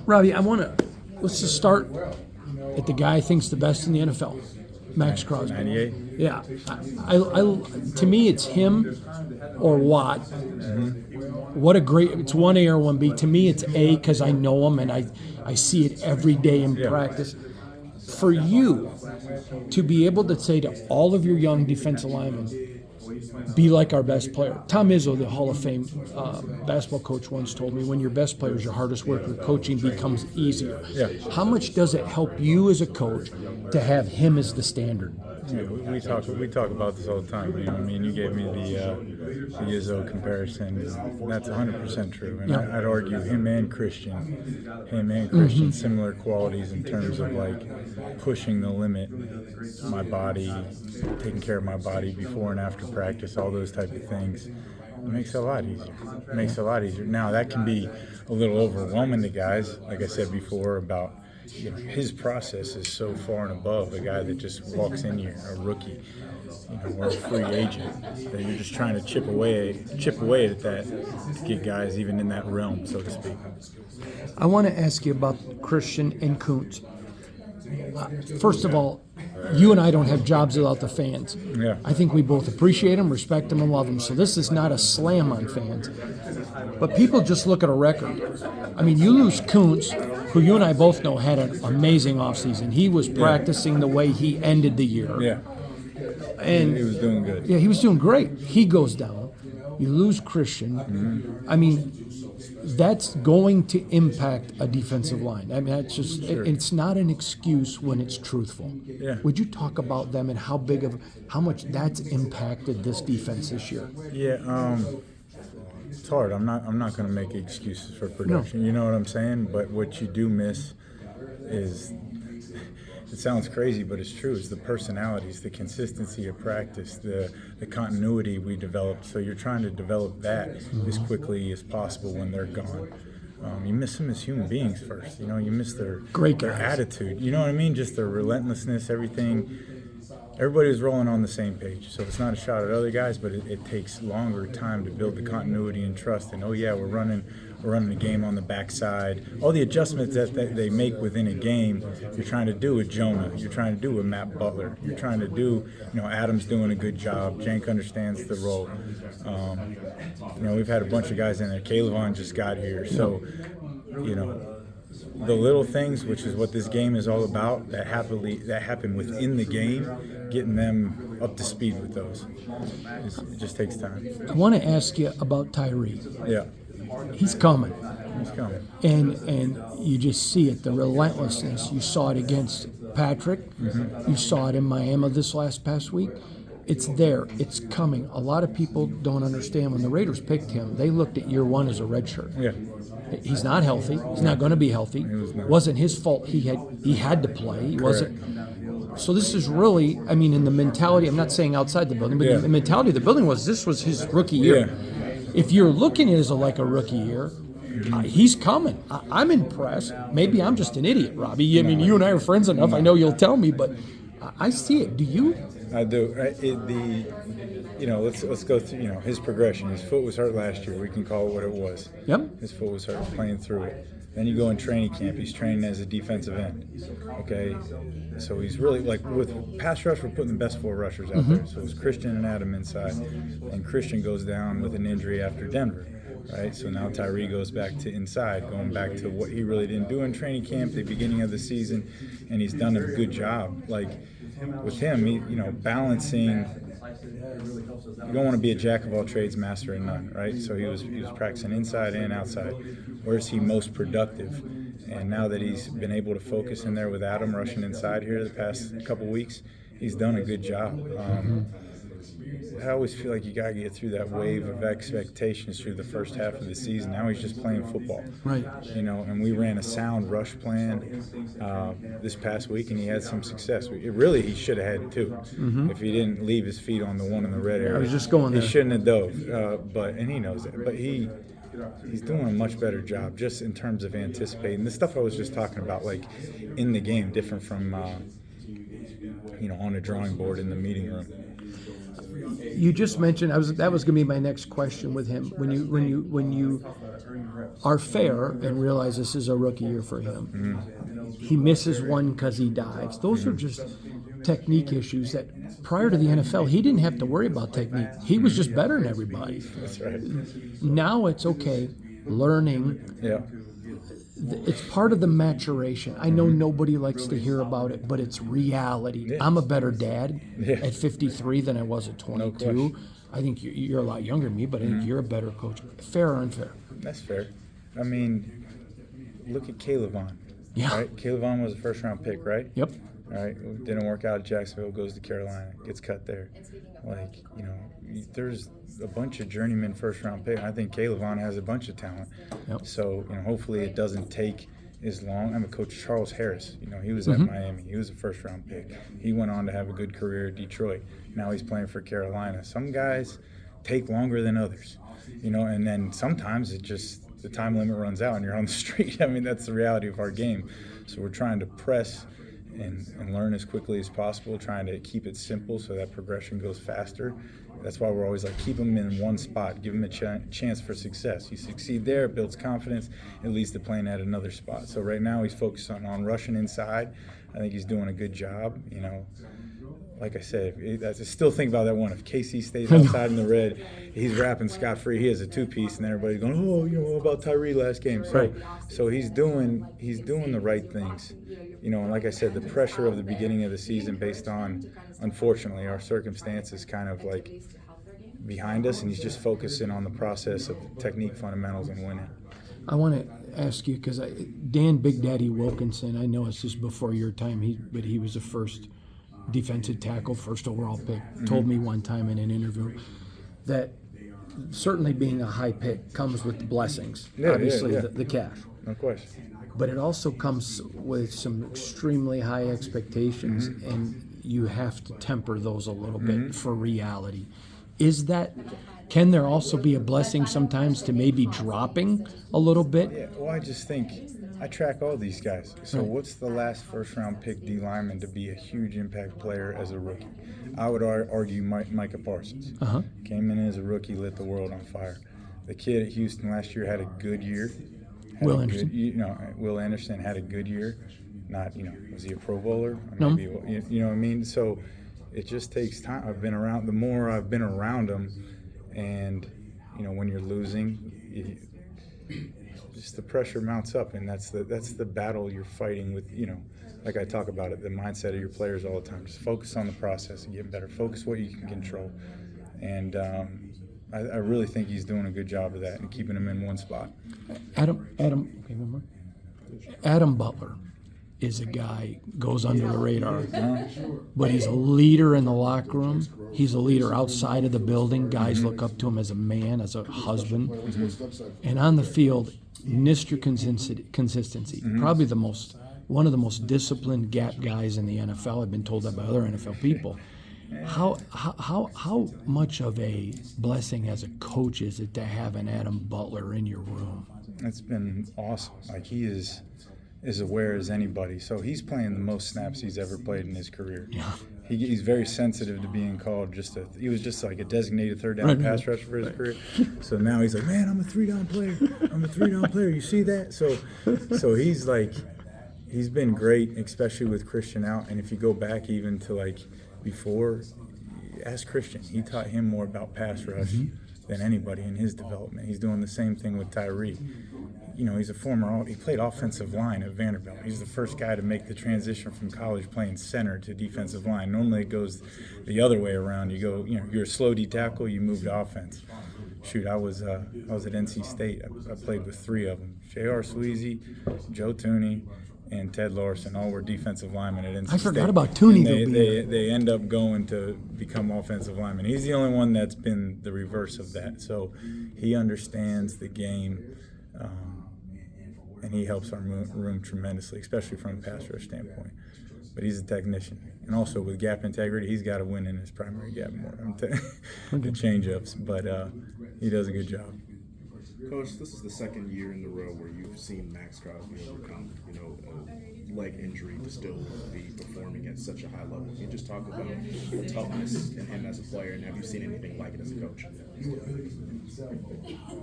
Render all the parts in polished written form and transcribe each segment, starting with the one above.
Robbie, let's just start at the guy I think's the best in the NFL, Max Crosby. 98? Yeah. To me, it's him or Watt. What a great, it's 1A or 1B. To me, it's A because I know him and I see it every day in practice. For you to be able to say to all of your young defensive linemen, be like our best player. Tom Izzo, the Hall of Fame basketball coach, once told me, when your best player is your hardest worker, coaching becomes easier. Yeah. How much does it help you as a coach to have him as the standard? Yeah, we talk about this all the time. You know, I mean, you gave me the Izzo comparison. That's 100% true. And I'd argue him and Christian, similar qualities in terms of like pushing the limit, my body, taking care of my body before and after practice, all those type of things. It makes it a lot easier. Now that can be a little overwhelming to guys, like I said before about. You know, his process is so far and above a guy that just walks in here, a rookie, or a free agent, that you're just trying to chip away at that to get guys even in that realm, so to speak. I want to ask you about Christian and Kuntz. First of all, you and I don't have jobs without the fans. Yeah. I think we both appreciate them, respect them, and love them. So this is not a slam on fans. But people just look at a record. I mean, you lose Kuntz, who you and I both know had an amazing offseason. He was practicing the way he ended the year. Yeah. And he was doing good. Yeah, he was doing great. He goes down. You lose Christian. I mean, that's going to impact a defensive line. I mean, that's just it's not an excuse when it's truthful. Yeah. Would you talk about them and how much that's impacted this defense this year? Yeah, it's hard. I'm not going to make excuses for production. No. You know what I'm saying? But what you do miss is, it sounds crazy, but it's true. It's the personalities, the consistency of practice, the continuity we developed. So you're trying to develop that as quickly as possible when they're gone. You miss them as human beings first. You know, you miss their attitude. You know what I mean? Just their relentlessness, everything. Everybody was rolling on the same page. So it's not a shot at other guys, but it takes longer time to build the continuity and trust. And we're running the game on the backside. All the adjustments that they make within a game, you're trying to do with Jonah. You're trying to do with Matt Butler. You're trying to do, Adam's doing a good job. Jank understands the role. We've had a bunch of guys in there. Calevon just got here. So, the little things, which is what this game is all about, that happen within the game, getting them up to speed with those. It just takes time. I want to ask you about Tyree. Yeah. He's coming. He's coming. And you just see it, the relentlessness. You saw it against Patrick. You saw it in Miami this past week. It's there. It's coming. A lot of people don't understand when the Raiders picked him, they looked at year one as a redshirt. Yeah. He's not healthy. He's not going to be healthy. It wasn't his fault. He had to play. He wasn't. So this is really, I mean, in the mentality, I'm not saying outside the building, but the mentality of the building was this was his rookie year. Yeah. If you're looking at it as like a rookie year, he's coming. I'm impressed. Maybe I'm just an idiot, Robbie. I mean, you and I are friends enough. I know you'll tell me, but I see it. Do you? I do. Let's go through, his progression. His foot was hurt last year. We can call it what it was. Yep. His foot was hurt, playing through it. Then you go in training camp. He's training as a defensive end. Okay? So he's really, with pass rush, we're putting the best four rushers out there. So it was Christian and Adam inside. And Christian goes down with an injury after Denver. Right? So now Tyree goes back to inside, going back to what he really didn't do in training camp, the beginning of the season. And he's done a good job. With him, balancing. You don't want to be a jack of all trades, master of none, right? So he was practicing inside and outside. Where's he most productive? And now that he's been able to focus in there with Adam rushing inside here the past couple weeks, he's done a good job. I always feel like you got to get through that wave of expectations through the first half of the season. Now he's just playing football. Right. And we ran a sound rush plan this past week, and he had some success. He should have had two. If he didn't leave his feet on the one in the red area. I was just going there. He shouldn't have dove, and he knows that. But he's doing a much better job just in terms of anticipating. The stuff I was just talking about, in the game, different from, on a drawing board in the meeting room. You just mentioned that was going to be my next question with him. When you are fair and realize this is a rookie year for him, he misses one because he dives. Those are just technique issues that prior to the NFL he didn't have to worry about technique. He was just better than everybody. That's right. Now it's okay, learning. Yeah. It's part of the maturation. I know nobody likes to hear about it, but it's reality. Yeah. I'm a better dad Yeah. at 53 than I was at 22. No I think you're a lot younger than me, but I think you're a better coach. Fair or unfair? That's fair. I mean, look at Caleb Vaughn. Yeah. Right? Caleb Vaughn was a first-round pick, right? Yep. All right. Didn't work out at Jacksonville, goes to Carolina, gets cut there. Like, there's a bunch of journeyman first-round pick. I think Caleb Vaughn has a bunch of talent. Yep. So, hopefully it doesn't take as long. I'm a coach, Charles Harris. He was at Miami. He was a first-round pick. He went on to have a good career at Detroit. Now he's playing for Carolina. Some guys take longer than others, and then sometimes it just the time limit runs out and you're on the street. I mean, that's the reality of our game. So we're trying to press and learn as quickly as possible, trying to keep it simple so that progression goes faster. That's why we're always like, keep them in one spot, give them a chance for success. You succeed there, it builds confidence, it leads to playing at another spot. So right now he's focused on rushing inside. I think he's doing a good job, Like I said, I still think about that one. If KC stays outside in the red, he's wrapping scot-free. He has a two-piece, and everybody's going, what about Tyree last game? So he's doing the right things. And like I said, the pressure of the beginning of the season based on, unfortunately, our circumstances kind of like behind us, and he's just focusing on the process of technique, fundamentals, and winning. I want to ask you, because Dan Big Daddy Wilkinson, I know this is before your time, but he was the first defensive tackle, first overall pick, told me one time in an interview that certainly being a high pick comes with the blessings, obviously. The cash. No question. But it also comes with some extremely high expectations, and you have to temper those a little bit for reality. Can there also be a blessing sometimes to maybe dropping a little bit? Yeah, well, I just think I track all these guys. So what's the last first-round pick D lineman to be a huge impact player as a rookie? I would argue Micah Parsons. Came in as a rookie, lit the world on fire. The kid at Houston last year had a good year. Will Anderson. Will Anderson had a good year. Not, was he a Pro Bowler? No. Maybe, you know what I mean? So it just takes time. The more I've been around them, and, when you're losing, just the pressure mounts up, and that's the battle you're fighting with, like I talk about it, the mindset of your players all the time. Just focus on the process and get better. Focus what you can control. And I really think he's doing a good job of that and keeping him in one spot. Adam Butler is a guy, goes under the radar, but he's a leader in the locker room. He's a leader outside of the building. Guys look up to him as a man, as a husband. And on the field, Mr. Consistency, probably one of the most disciplined gap guys in the NFL. I've been told that by other NFL people. How much of a blessing as a coach is it to have an Adam Butler in your room? It's been awesome. Like, he is aware as anybody. So he's playing the most snaps he's ever played in his career. Yeah. He's very sensitive to being called he was just like a designated third down pass rusher for his career. So now he's like, man, I'm a 3-down player. You see that? So he's like, he's been great, especially with Christian out. And if you go back even to like before, ask Christian. He taught him more about pass rush than anybody in his development. He's doing the same thing with Tyree. He's he played offensive line at Vanderbilt. He's the first guy to make the transition from college playing center to defensive line. Normally it goes the other way around. You go, you're a slow D tackle, you move to offense. Shoot, I was at NC State. I played with 3 of them: J.R. Sweezy, Joe Tooney, and Ted Larson. All were defensive linemen at NC State. I forgot about Tooney. They end up going to become offensive linemen. He's the only one that's been the reverse of that. So he understands the game. And he helps our room tremendously, especially from a pass rush standpoint. But he's a technician. And also with gap integrity, he's got to win in his primary gap more. The change-ups. But he does a good job. Coach, this is the second year in a row where you've we've seen Max Crosby overcome, a leg injury to still be performing at such a high level. Can you just talk about the toughness in him as a player, and have you seen anything like it as a coach?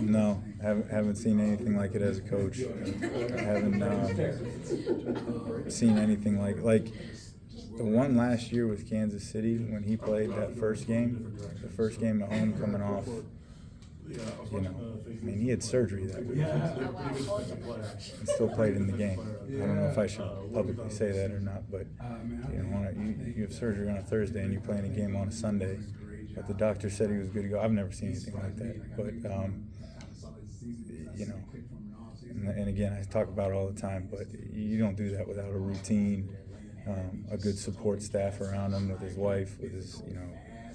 No, haven't seen anything like it as a coach. I haven't seen anything like the one last year with Kansas City when he played that first game, the first game at home coming off. I mean, he had surgery that week and still played in the game. I don't know if I should publicly say that or not, but you have surgery on a Thursday and you're playing a game on a Sunday. But the doctor said he was good to go. I've never seen anything like that. But and again, I talk about it all the time. But you don't do that without a routine, a good support staff around him, with his wife, with his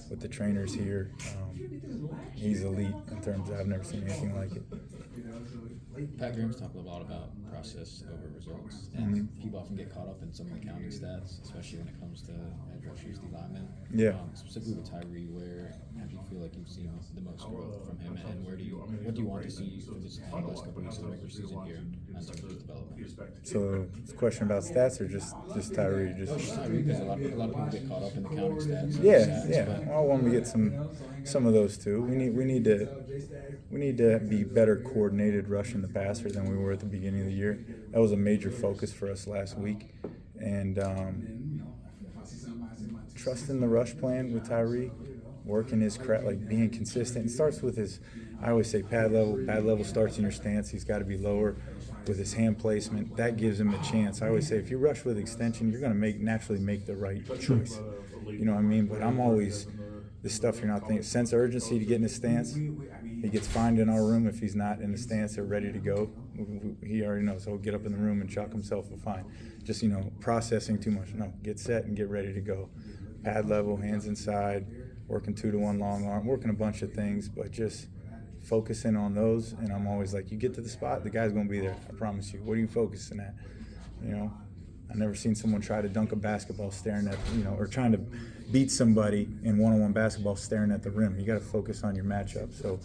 with the trainers here. He's elite in terms of I've never seen anything like it. Pat Graham's talked a lot about process over results, and people often get caught up in some of the counting stats, especially when it comes to edge rushers, D linemen. Yeah. Specifically with Tyree, where have you feel like you've seen the most growth from him, and what do you want to see for this last couple weeks of the regular season here in terms of his development? So it's a question about stats or just Tyree? Just Tyree, because a lot of people get caught up in the counting stats. Yeah. Well, I want to get some of those too. We need to be better coordinated rushing the passer than we were at the beginning of the year. That was a major focus for us last week, and trusting the rush plan with Tyree, working his craft, like being consistent. It starts with his. I always say pad level. Pad level starts in your stance. He's got to be lower with his hand placement. That gives him a chance. I always say if you rush with extension, you're going to naturally make the right choice. You know what I mean? But I'm always the stuff you're not thinking. Sense of urgency to get in his stance. He gets fined in our room if he's not in the stance or ready to go. He already knows. He'll get up in the room and chalk himself a fine. Just, processing too much. No, get set and get ready to go. Pad level, hands inside, working 2-to-1 long arm, working a bunch of things, but just focusing on those. And I'm always like, you get to the spot, the guy's going to be there. I promise you. What are you focusing at? I've never seen someone try to dunk a basketball staring at, or trying to beat somebody in one-on-one basketball staring at the rim. You got to focus on your matchup. So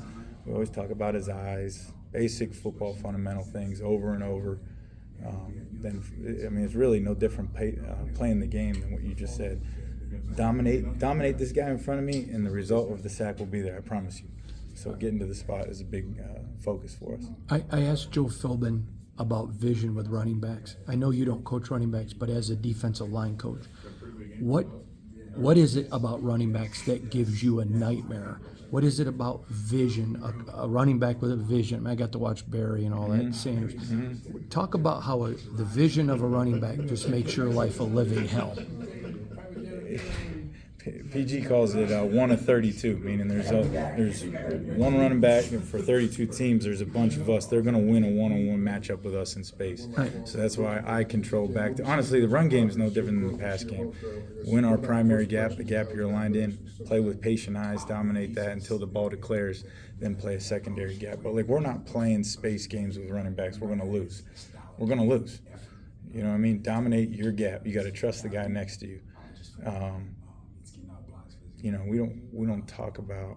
we always talk about his eyes, basic football fundamental things over and over. It's really no different playing the game than what you just said. Dominate this guy in front of me, and the result of the sack will be there. I promise you. So getting to the spot is a big focus for us. I asked Joe Philbin about vision with running backs. I know you don't coach running backs, but as a defensive line coach, what is it about running backs that gives you a nightmare? What is it about vision, a running back with a vision? I got to watch Barry and all that, Sanders. Talk about how the vision of a running back just makes your life a living hell. PG calls it 1 of 32, meaning there's one running back for 32 teams. There's a bunch of us. They're going to win a one-on-one matchup with us in space. Right. So that's why I control back. Honestly, the run game is no different than the pass game. Win our primary gap, the gap you're aligned in. Play with patient eyes, dominate that until the ball declares. Then play a secondary gap. But we're not playing space games with running backs. We're going to lose. We're going to lose. You know what I mean? Dominate your gap. You got to trust the guy next to you. We don't talk about.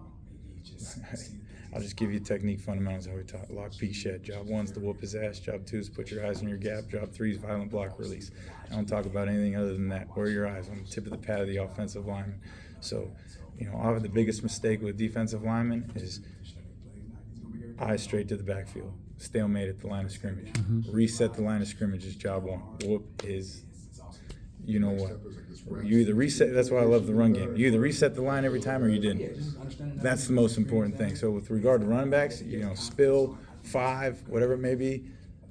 I'll just give you technique fundamentals how we talk. Lock, peek, shed. Job 1's to whoop his ass. Job 2 is put your eyes in your gap. Job 3 is violent block release. I don't talk about anything other than that. Where are your eyes? On the tip of the pad of the offensive lineman. So, the biggest mistake with defensive linemen is eyes straight to the backfield. Stalemate at the line of scrimmage. Reset the line of scrimmage is job 1. Whoop his. You know what? You either reset. That's why I love the run game. You either reset the line every time or you didn't. That's the most important thing. So with regard to running backs, spill, 5, whatever it may be,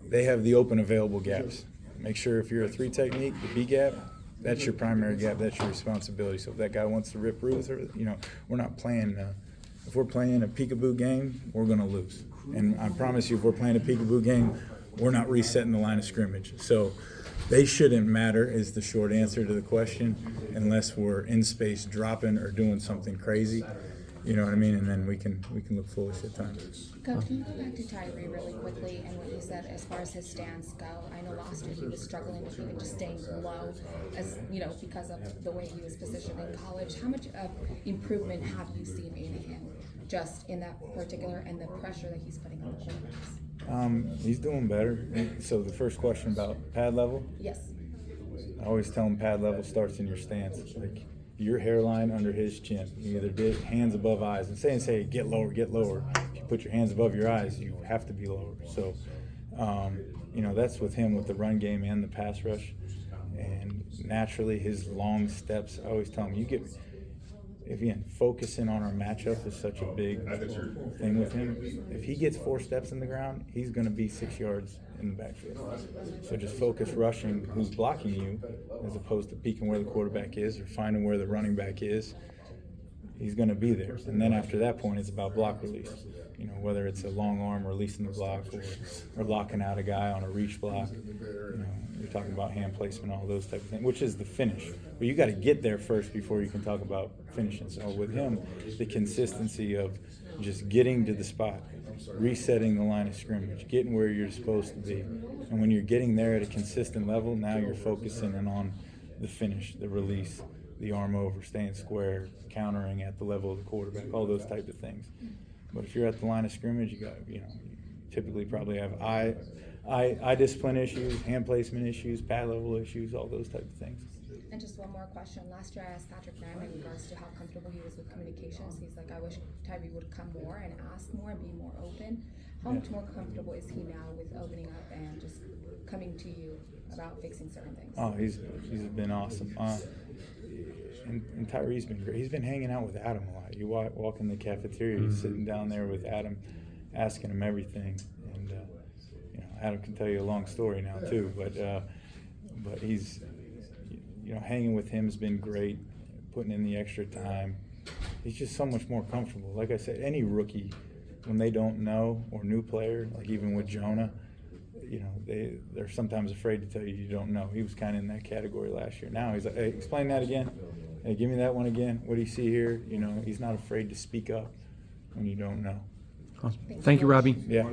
they have the open available gaps. Make sure if you're a 3 technique, the B gap, that's your primary gap. That's your responsibility. So if that guy wants to rip Ruth, we're not playing. If we're playing a peekaboo game, we're going to lose. And I promise you, if we're playing a peekaboo game, we're not resetting the line of scrimmage. So they shouldn't matter is the short answer to the question, unless we're in space dropping or doing something crazy. You know what I mean? And then we can look foolish at times. Coach, can you go back to Tyree really quickly and what you said as far as his stance go? I know last year he was struggling with even just staying low, as because of the way he was positioned in college. How much of improvement have you seen in him just in that particular and the pressure that he's putting on the quarterbacks? He's doing better. So the first question about pad level, Yes. I always tell him pad level starts in your stance. Like your hairline under his chin. You either did hands above eyes. And say get lower, get lower. If you put your hands above your eyes, you have to be lower. So, that's with him with the run game and the pass rush. And naturally, his long steps, I always tell him, again, focusing on our matchup is such a big thing with him. If he gets 4 steps in the ground, he's going to be 6 yards in the backfield. So just focus rushing who's blocking you as opposed to peeking where the quarterback is or finding where the running back is. He's going to be there. And then after that point, it's about block release. Whether it's a long arm releasing the block or locking out a guy on a reach block. You're talking about hand placement, all those type of things, which is the finish. But you got to get there first before you can talk about finishing. So with him, the consistency of just getting to the spot, resetting the line of scrimmage, getting where you're supposed to be. And when you're getting there at a consistent level, now you're focusing in on the finish, the release, the arm over, staying square, countering at the level of the quarterback, all those type of things. But if you're at the line of scrimmage, you typically probably have eye discipline issues, hand placement issues, pad level issues, all those type of things. And just one more question. Last year I asked Patrick Graham in regards to how comfortable he was with communications. He's like, I wish Tyree would come more and ask more and be more open. How much more comfortable is he now with opening up and just coming to you about fixing certain things? Oh, he's been awesome. And Tyree's been great. He's been hanging out with Adam a lot. You walk in the cafeteria, he's sitting down there with Adam, asking him everything. And Adam can tell you a long story now too. But he's hanging with him has been great. Putting in the extra time. He's just so much more comfortable. Like I said, any rookie, when they don't know, or new player, like even with Jonah, they're sometimes afraid to tell you don't know. He was kind of in that category last year. Now he's like, hey, explain that again. Hey, give me that one again. What do you see here? He's not afraid to speak up when you don't know. Awesome. Thank you, Robbie. Yeah.